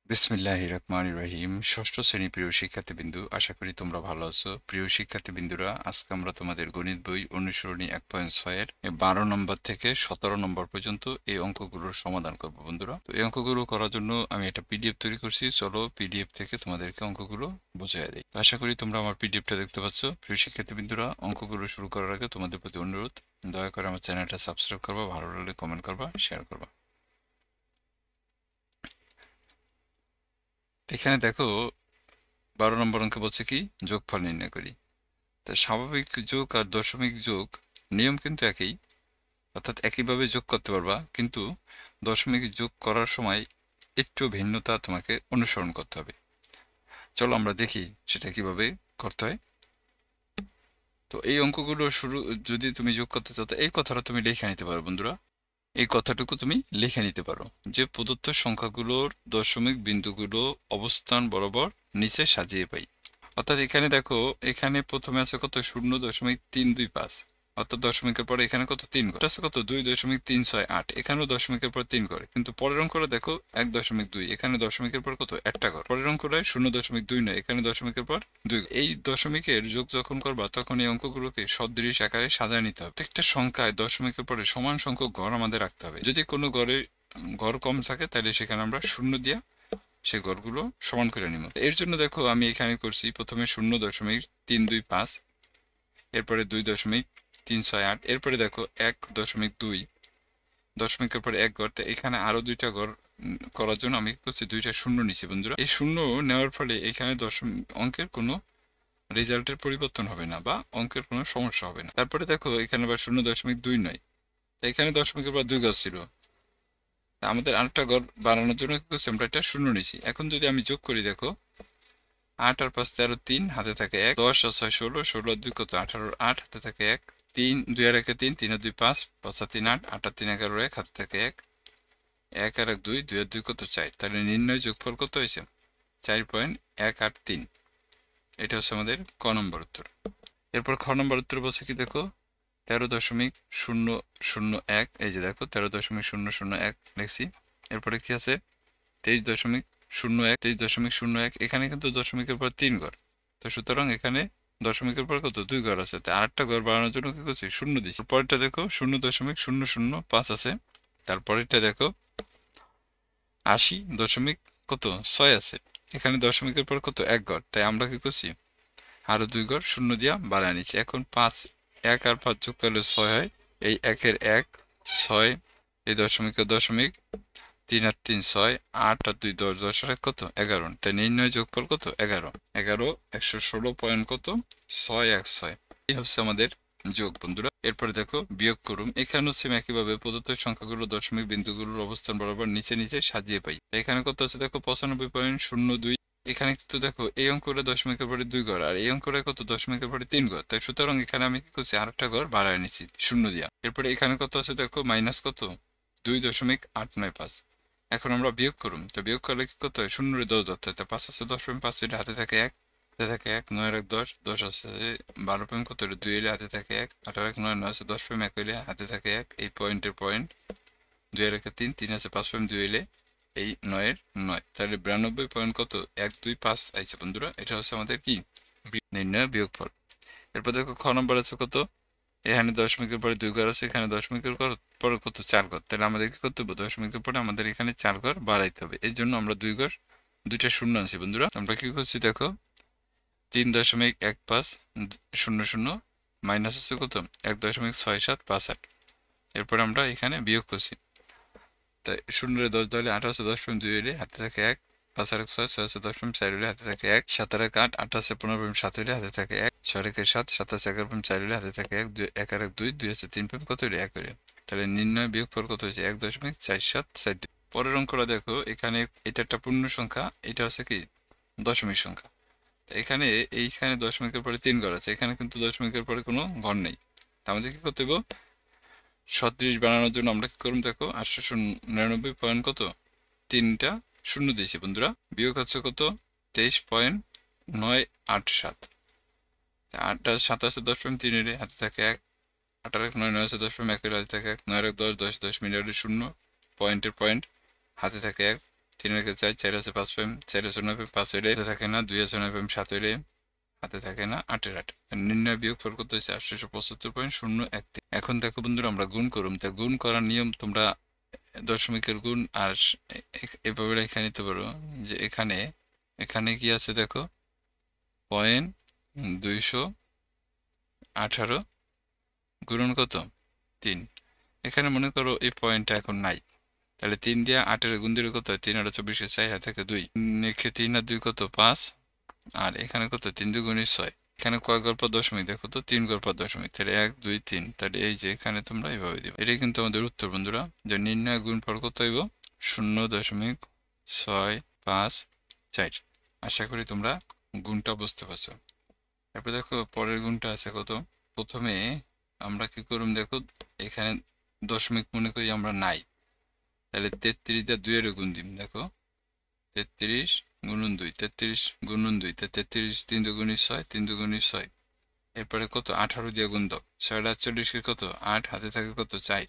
বিসমিল্লাহির রহমানির রহিম। ষষ্ঠ শ্রেণী প্রিয় শিক্ষার্থীবৃন্দু, আশা করি তোমরা ভালো আছো। প্রিয় শিক্ষার্থীবৃন্দুরা, আজকে আমরা তোমাদের গণিত বই অনুসরণী 1.6 এর 12 নম্বর থেকে 17 নম্বর পর্যন্ত এই অঙ্কগুলোর সমাধান করব বন্ধুরা। তো এই অঙ্কগুলো করার জন্য আমি একটা পিডিএফ তৈরি করছি। চলো পিডিএফ থেকে তোমাদেরকে অঙ্কগুলো বুঝিয়ে দিই। তো আশা করি তোমরা আমার পিডিএফটা দেখতে পাচ্ছ। প্রিয় শিক্ষার্থীবৃন্দুরা, অঙ্কগুলো শুরু করার আগে তোমাদের প্রতি অনুরোধ, দয়া করে আমার চ্যানেলটা সাবস্ক্রাইব করবা, ভালো লাগলে কমেন্ট করবা, শেয়ার করবা। এখানে দেখো 12 নম্বর অঙ্কে বলছে কি, যোগফল নির্ণয় করি। তা স্বাভাবিক যোগ আর দশমিক যোগ নিয়ম কিন্তু একই, অর্থাৎ একইভাবে যোগ করতে পারবা, কিন্তু দশমিক যোগ করার সময় একটু ভিন্নতা তোমাকে অনুসরণ করতে হবে। চলো আমরা দেখি সেটা কিভাবে করতে হয়। তো এই অঙ্কগুলো শুরু, যদি তুমি যোগ করতে চাও তো এই কথাটা তুমি লিখে নিতে পারো বন্ধুরা। এই কথাটুকু তুমি লিখে নিতে পারো যে প্রদত্ত সংখ্যাগুলোর দশমিক বিন্দুগুলো অবস্থান বরাবর নিচে সাজিয়ে পাই। অর্থাৎ এখানে দেখো, এখানে প্রথমে আছে কত, 0.325, অর্থাৎ দশমিকের পরে এখানে কত, 3 ঘর আছে, কত 2.368, এখানেও দশমিকের পর 3 ঘর, কিন্তু পরের অঙ্কটা দেখো 1.2, এখানে দশমিকের পর কত, একটা ঘর। পরের অঙ্কটা 0.29, এখানে দশমিকের পর 2 ঘর। এই দশমিকের যোগ যখন করবা তখন এই অঙ্কগুলোকে সদৃশ আকারে সাজায় নিতে হবে। প্রত্যেকটা সংখ্যায় দশমিকের পরে সমান সংখ্যক ঘর আমাদের রাখতে হবে। যদি কোনো ঘর কম থাকে তাহলে সেখানে আমরা শূন্য দিয়ে সে ঘরগুলো সমান করে নিব। এর জন্য দেখো আমি এখানে করছি প্রথমে 0.325, এরপরে 2.368, এরপরে দেখো 1.2, দশমিকের পরে এক ঘর। এখানে আরো দুইটা ঘর করার জন্য আমি কি করছি, দুইটা শূন্য নিচ্ছি বন্ধুরা। এই শূন্য নেওয়ার ফলে এখানে অঙ্কের কোনো রেজাল্টের পরিবর্তন হবে না বা অঙ্কের কোনো সমস্যা হবে না। তারপরে দেখো এখানে আবার 0.29, এখানে দশমিকের পর 2 ঘর ছিল, আমাদের আরেকটা ঘর বানানোর জন্য কি করছি, আমরা এটা শূন্য নিছি। এখন যদি আমি যোগ করি, দেখো 8 আর 5 13, 3 হাতে থাকে 1, 10 আর 6 16, 16 আর 2 কত, 18, 8 হাতে থাকে 1, 3 2 আর 1 3, 3 আর 2 5, 5 আর 3 8, 8 আর 3 11, 1 হাতে থাকে 1, 1 আর 1 2, 2 আর 2 কত, 4। তাহলে নির্ণয় যোগফল কত হয়েছে, 4.183। এটা হচ্ছে আমাদের ক নম্বর উত্তর। এরপর খ নম্বর উত্তর বলছে কি, দেখো 13.001, এই যে দেখো 13.001 লিখছি। এরপরে কি আছে 23.01, 23.01, এখানে কিন্তু দশমিকের পর 3 ঘর, তো সুতরাং এখানে দশমিকের পর কত, 2 ঘর আছে, তাই আরেকটা ঘর বাড়ানোর জন্য কি করছি, শূন্য দিচ্ছি। পরেরটা দেখো 0.005 আছে, তারপরেরটা দেখো 80. কত, 6 আছে, এখানে দশমিকের পর কত, 1 ঘর, তাই আমরা কি করছি, আরো 2 ঘর শূন্য দিয়া বাড়ায় নিচ্ছি। এখন 5, 1 আর 5 যোগ করলে 6 হয়, এই 1-এর 1, 6, এই দশমিকের দশমিক, 3 আর 3 6, 8 আর 2 10, 10 আর 1 কত, 11। তাই নির্ণয় যোগফল কত, 11। 11 116 পয়েন্ট কত, 616। এই হচ্ছে আমাদের যোগ বন্ধুরা। এরপরে দেখো বিয়োগ করুন। এখানেও সেম একইভাবে প্রদত্ত সংখ্যাগুলো দশমিক বিন্দুগুলোর অবস্থান বরাবর নিচে নিচে সাজিয়ে পাই। এখানে কত আছে দেখো, 95.02। এখানে কিন্তু দেখো এই অঙ্কটা দশমিকের পরে 2 ঘর, আর এই অঙ্কটা কত, দশমিকের পরে 3 ঘর, তাই সুতরাং এখানে আমি কি করছি, আরেকটা ঘর বাড়ায় নিচ্ছি শূন্য দিয়া। এরপরে এখানে কত আছে দেখো, মাইনাস কত, 2.895। এখন আমরা বিয়োগ করুম, তো বিয়োগ করলে কি করতে হয়, 0 10 ধরতে হয়। 5 আছে 10.5, এটা হাতে থাকে 1, হাতে থাকে 1, 9 আর 1 10, 10 আছে 12 পয়েন্ট কত, 2 এলে হাতে থাকে 1, 8 আর 1 9, 9 আছে 10.1 হইলে হাতে থাকে 1, এই পয়েন্টের পয়েন্ট, 2 আর 1 3, 3 আছে 5.2 হইলে এই 9 এর 9, তাহলে 92 পয়েন্ট কত, 125 আইছে বন্ধুরা। এটা হচ্ছে আমাদের কি, নির্ণয় বিয়োগফল। এরপর দেখো খ নম্বর আছে কত, এখানে দশমিকের পরে 2 ঘর আছে, এখানে দশমিকের পরে কত, 4 ঘর, তাহলে আমাদের কি করতে হবে, দশমিকের পরে আমাদের এখানে 4 ঘর বাড়াইতে হবে। এই জন্য আমরা 2 ঘর, দুইটা শূন্য আনছি বন্ধুরা। আমরা কি করছি দেখো, 3.1500 মাইনাস হচ্ছে কত, 1.6758। এরপর আমরা এখানে বিয়োগ করছি, তাই 0 10 ধরলে 8 আছে 10.2 হইলে হাতে থাকে 1, 5 আর 6 6 আছে 10.4 হইলে হাতে থাকে 1, 7 আর 8 8 আছে 15.7 হইলে হাতে থাকে 1, 6 আর 7 7 আছে 11.4 হইলে হাতে থাকে 1, 1 আর 2 2 আছে 3 কত হইলে 1 হইলে, তাহলে নির্ণয় বিয়োগফল কত হয়েছে, 1.4742। পরের অঙ্কটা দেখো, এখানে এটা একটা পূর্ণ সংখ্যা, এটা হচ্ছে কি দশমিক সংখ্যা। এখানে এইখানে দশমিকের পরে 3 ঘর আছে, এখানে কিন্তু দশমিকের পরে কোনো ঘর নেই, আমাদের কি করতে হবে, সদৃশ বানানোর জন্য আমরা কি করব দেখো, 899 পয়েন্ট কত, 3টা শূন্য দিয়েছি বন্ধুরা। বিয়োগ হচ্ছে কত, 23.987। 8 আর 7 আছে 10.3 এর হাতে থাকে 1, 8 আর 1 9 9 আছে 10.1 এর হাতে থাকে 1, 9 আর 1 10 10 10 মিনিটে শূন্য, পয়েন্টের পয়েন্ট হাতে থাকে 1, 3 একে 4, 4 আছে 5 পাইম, 4 আছে 9 পাইম, 5 হইলে হাতে থাকে না, 2 আছে 9 পাইম, 7 হইলে হাতে থাকে না, 8 এর 8। নির্ণয় বিয়োগফল কত হয়েছে? 875.013। এখন দেখো বন্ধুরা আমরা গুণ করুম, তা গুণ করার নিয়ম তোমরা দশমিকের গুণ আর এভাবে লেখা নিতে পারো যে এখানে এখানে কি আছে দেখো, 218 গুণন কত? 3। এখানে মনে করো এই পয়েন্টটা এখন নাই, তাহলে 3 দিয়ে 8 গুণ দিলে কত হয়? 3 আর 24 4 হাতে থাকে 2, 3 আর 2 কত? 5। আর এখানে কত? 3 2 গুণ 6। এখানে কয় ঘর পর দশমিক দেখো তো? 3 ঘর পর দশমিক, তাহলে 1 2 3। তাহলে এই যে এখানে তোমরা এইভাবে দিবে। এটাই কিন্তু আমাদের উত্তর বন্ধুরা, যে নির্ণয় গুণফল কত হইব? 0.654। আশা করি তোমরা গুণটা বুঝতে পারছো। তারপর দেখো পরের গুণটা আছে কত? প্রথমে আমরা কি করুম দেখো, এখানে দশমিক মনে করি আমরা নাই, তাহলে 33 দিয়ে 2 এর গুণ দিম। দেখো 33 গুণন 2, 33 গুণন 2, 33 3 দুগুণে 6, 3 দুগুণে 6। এরপরে কত? 18 দিয়ে গুণ দাও। 6 48 কে কত? 8 হাতে থাকে কত? 4।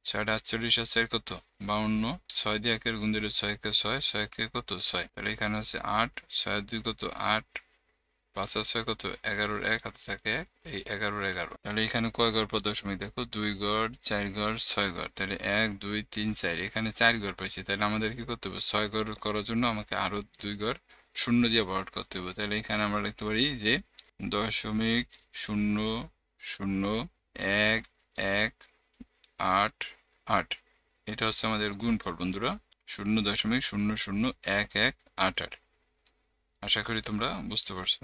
6 48 আর 4 কত? 52। 6 দিয়ে 1 এর গুণ দিলে 6 কে 6, 6 কে কত? 6। তাহলে এখানে হচ্ছে 8, 6 2 কত? 8, 5 আর 6 কত? 11 এর 1 হাতে থাকে 1, এই 11 এর 11। তাহলে এখানে কয় ঘর পর দশমিক দেখো? 2 ঘর, 4 ঘর, 6 ঘর। তাহলে 1 2 3 4, এখানে 4 ঘর পাইছি। তাহলে আমাদের কি করতে হবে? 6 ঘর করার জন্য আমাকে আরো 2 ঘর শূন্য দিয়ে ভরাট করতে হবে। তাহলে এখানে আমরা লিখতে পারি যে 0.001188। এটা হচ্ছে আমাদের গুণফল বন্ধুরা, 0.001188। আশা করি তোমরা বুঝতে পারছো।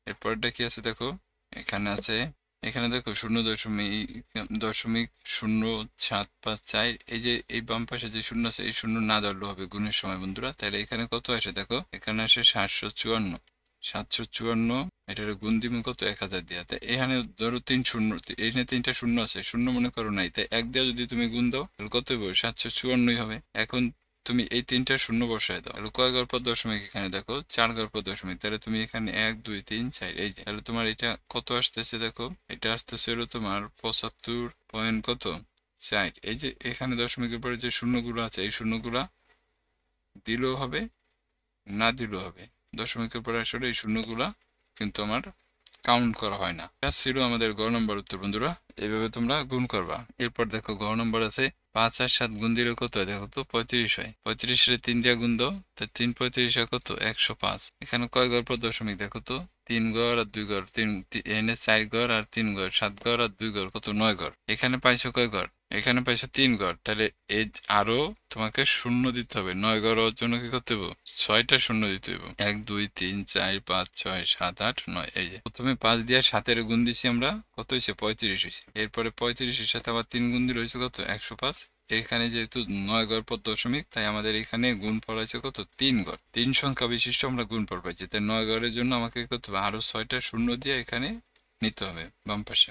এরপরটা কি আছে দেখো, এখানে আছে, এখানে দেখো 0.00754। এই যে এই বাম পাশে যে শূন্য আছে, এই শূন্য না ধরলে হবে গুণের সময় বন্ধুরা। তাহলে এখানে কত আসে দেখো, এখানে আসে 754। 754 এটার গুণ দিবে কত? 1000 দিয়া। তাই এখানে ধরো 3 শূন্য, এখানে 3টা শূন্য আছে, শূন্য মনে করো নাই, তাই 1 দিয়ে যদি তুমি গুণ দাও তাহলে কত হবে? 754 হবে। এখন তুমি এই 3টা শূন্য বসায় দাও, তাহলে কয় ঘর পর দশমিক? এখানে দেখো 4 ঘর পর দশমিক। তাহলে তুমি এখানে 1 2 3 4, এই যে, তাহলে তোমার এটা কত আসতেছে দেখো, এটা আসতেছে হলো তোমার 75 পয়েন্ট কত? 4। এই যে এখানে দশমিকের পরে যে শূন্যগুলো আছে, এই শূন্যগুলা দিলেও হবে, না দিলেও হবে। দশমিকের পরে আসলে এই শূন্যগুলা কিন্তু আমার কাউন্ট করা হয় না। এটা ছিল আমাদের গ নম্বর উত্তর বন্ধুরা। এইভাবে তোমরা গুণ করবা। এরপর দেখো গ নম্বর আছে 5 আর 7 গুণ দিলে কত হয় দেখো তো? 35 হয়। 35 এর 3 দিয়ে গুণ দাও, তা 3 35 হয় কত? 105। এখানে কয় ঘর পর দশমিক দেখো তো? 3 ঘর আর 2 ঘর, এখানে 4 ঘর আর 3 ঘর, 7 ঘর আর 2 ঘর, কত? 9 ঘর। এখানে পাইছো কয় ঘর? এখানে পাইছো 3 ঘর। তাহলে এই আরো তোমাকে শূন্য দিতে হবে। 9 ঘর হওয়ার জন্য কি করতে হবে? 6টা শূন্য দিতে হবে। 1 2 3 4 5 6 7 8 9। এই যে প্রথমে 5 দিয়ে 7 এর গুণ দিছি আমরা, কত হয়েছে? 35 হয়েছে। এরপরে 35 এর সাথে আবার 3 গুণ দিলে হয়েছে কত? 105। এখানে যেহেতু 9 ঘর পর দশমিক, তাই আমাদের এখানে গুণফল আছে কত? 3 ঘর। 3 সংখ্যা বিশিষ্ট আমরা গুণফল পাইছি। তাই 9 ঘরের জন্য আমাকে কি করতে হবে? আরো 6টা শূন্য দিয়ে এখানে নিতে হবে বাম পাশে।